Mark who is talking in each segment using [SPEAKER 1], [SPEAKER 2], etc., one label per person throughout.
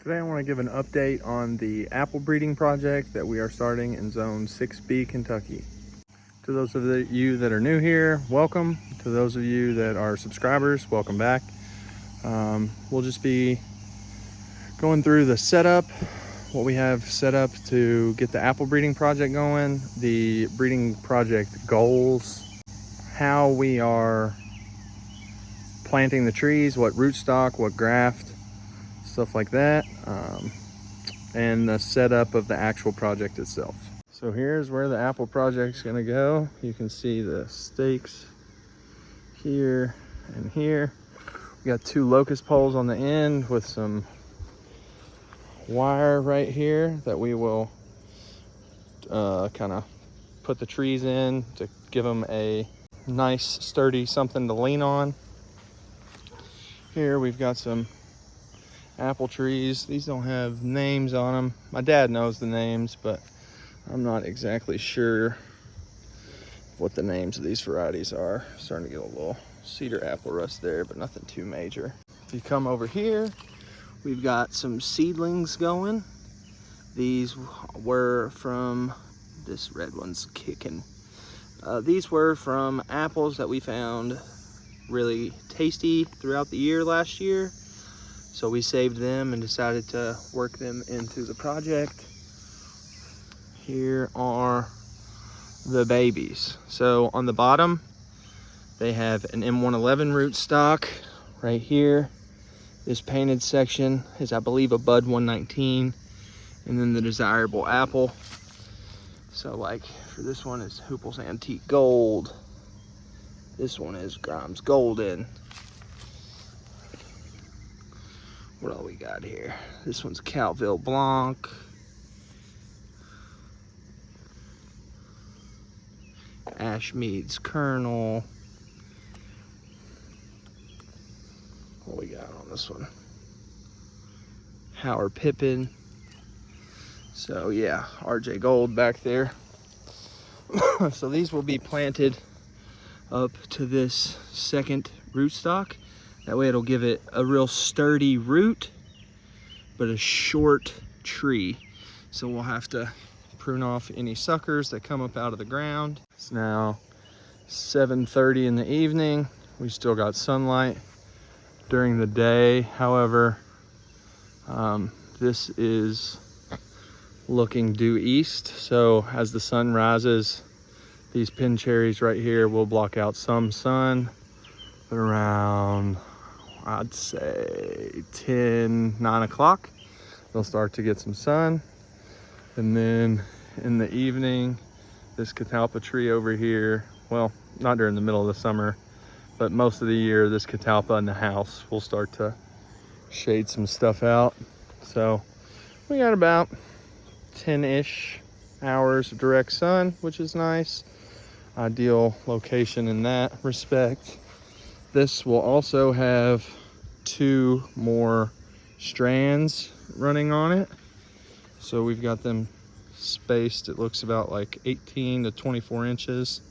[SPEAKER 1] Today I want to give an update on the apple breeding project that we are starting in Zone 6B, Kentucky. To those of you that are new here, welcome. To those of you that are subscribers, welcome back. We'll just be going through the setup, what we have set up to get the apple breeding project going, the breeding project goals, how we are planting the trees, what rootstock, what graft, stuff like that, and the setup of the actual project itself. So here's where the apple project's gonna go. You can see the stakes here and here. We got 2 locust poles on the end with some wire right here that we will kind of put the trees in to give them a nice sturdy something to lean on. Here we've got some apple trees. These don't have names on them. My dad knows the names, but I'm not exactly sure what the names of these varieties are. Starting to get a little cedar apple rust there, but nothing too major. If you come over here, we've got some seedlings going. These were from, this red one's kicking. These were from apples that we found really tasty throughout the year last year. So we saved them and decided to work them into the project. Here are the babies. So on the bottom, they have an M111 rootstock right here. This painted section is, I believe, a Bud 119, and then the desirable apple. So like for this one is Hoople's Antique Gold. This one is Grimes Golden. What all we got here? This one's Calville Blanc. Ashmead's Kernel. What we got on this one? Howard Pippin. So yeah, RJ Gold back there. So these will be planted up to this second rootstock. That way it'll give it a real sturdy root, but a short tree. So we'll have to prune off any suckers that come up out of the ground. It's now 7:30 in the evening. We still got sunlight during the day. However, this is looking due east. So as the sun rises, these pin cherries right here will block out some sun. But around, I'd say 9 o'clock, they'll start to get some sun. And then in the evening, this catalpa tree over here, well, not during the middle of the summer, but most of the year, this catalpa in the house will start to shade some stuff out. So we got about 10-ish hours of direct sun, which is nice. Ideal location in that respect. This will also have 2 more strands running on it. So we've got them spaced, it looks about like 18 to 24 inches.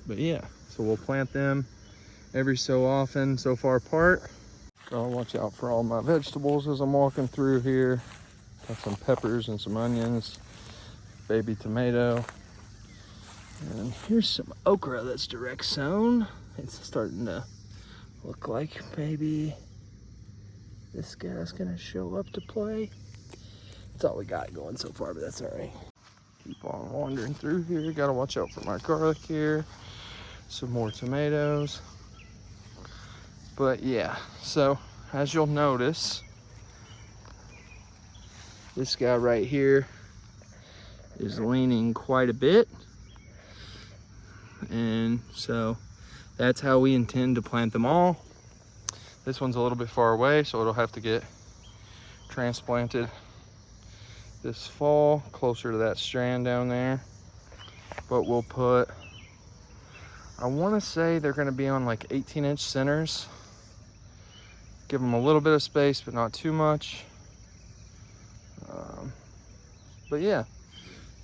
[SPEAKER 1] But yeah, so we'll plant them every so often, so far apart. Gotta watch out for all my vegetables as I'm walking through here. Got some peppers and some onions, baby tomato. And here's some okra that's direct sown. It's starting to look like maybe this guy's gonna show up to play. That's all we got going so far, but that's all right. Keep on wandering through here. Gotta watch out for my garlic here. Some more tomatoes. But yeah, so as you'll notice, this guy right here is leaning quite a bit. And so that's how we intend to plant them all. This one's a little bit far away, so it'll have to get transplanted this fall, closer to that strand down there. But we'll put, I want to say they're going to be on like 18-inch centers. Give them a little bit of space, but not too much. But yeah,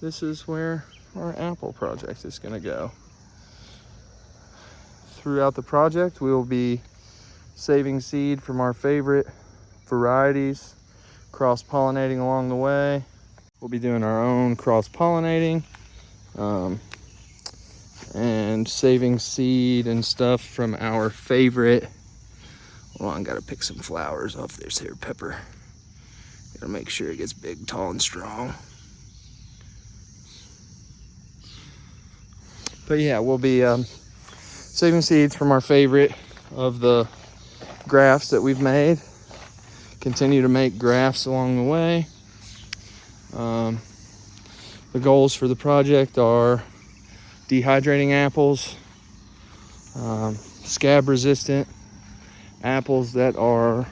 [SPEAKER 1] this is where our apple project is going to go. Throughout the project, we will be saving seed from our favorite varieties, cross-pollinating along the way. We'll be doing our own cross-pollinating and saving seed and stuff from our favorite. Well, I gotta pick some flowers off this here pepper. Gotta make sure it gets big, tall, and strong. But yeah, we'll be saving seeds from our favorite of the grafts that we've made. Continue to make grafts along the way. The goals for the project are dehydrating apples, scab resistant apples that are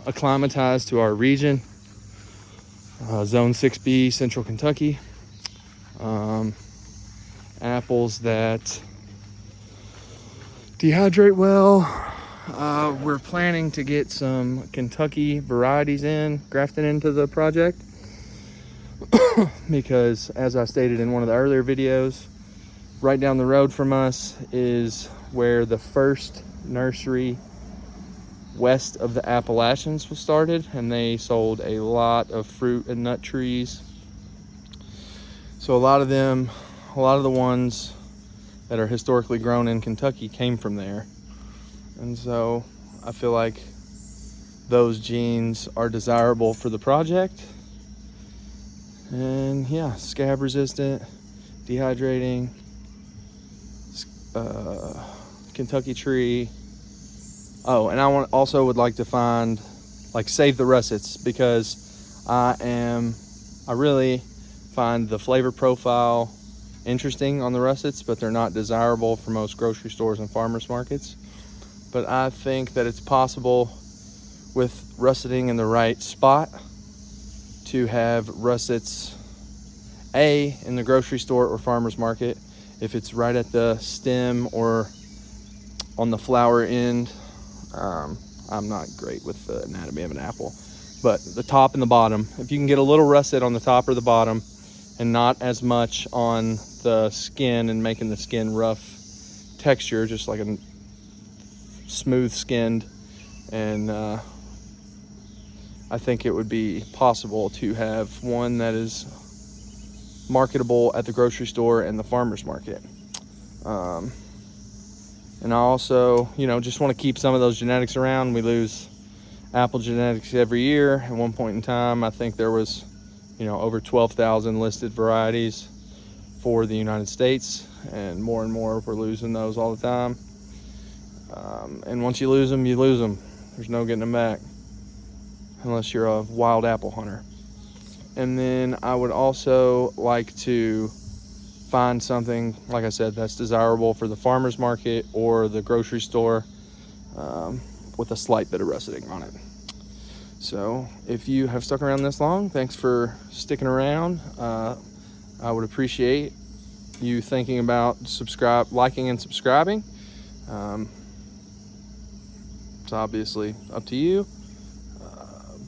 [SPEAKER 1] acclimatized to our region, Zone 6B, Central Kentucky. Apples that dehydrate well. We're planning to get some Kentucky varieties grafted into the project because, as I stated in one of the earlier videos, right down the road from us is where the first nursery west of the Appalachians was started, and they sold a lot of fruit and nut trees. So a lot of the ones that are historically grown in Kentucky came from there. And so I feel like those genes are desirable for the project. And yeah, scab resistant, dehydrating, Kentucky tree. Oh, and I would like to find, save the Russets, because I really find the flavor profile interesting on the Russets, but they're not desirable for most grocery stores and farmers markets. But I think that it's possible with russeting in the right spot to have Russets in the grocery store or farmers market. If it's right at the stem or on the flower end, I'm not great with the anatomy of an apple, but the top and the bottom, if you can get a little russet on the top or the bottom and not as much on the skin and making the skin rough texture, just like a smooth skinned, and I think it would be possible to have one that is marketable at the grocery store and the farmer's market. And I also, just want to keep some of those genetics around. We lose apple genetics every year. At one point in time, I think there was, over 12,000 listed varieties for the United States, and more we're losing those all the time. And once you lose them, you lose them. There's no getting them back unless you're a wild apple hunter. And then I would also like to find something, like I said, that's desirable for the farmer's market or the grocery store, with a slight bit of russeting on it. So if you have stuck around this long, thanks for sticking around. I would appreciate you thinking about liking and subscribing. It's obviously up to you.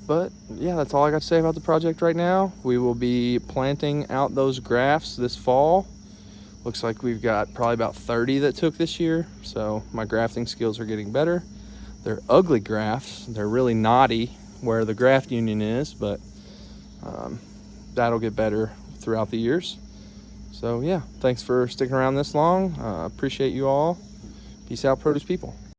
[SPEAKER 1] But yeah, that's all I got to say about the project right now. We will be planting out those grafts this fall. Looks like we've got probably about 30 that took this year. So my grafting skills are getting better. They're ugly grafts. They're really knotty where the graft union is, but that'll get better throughout the years. So yeah, thanks for sticking around this long. Appreciate you all. Peace out, produce people.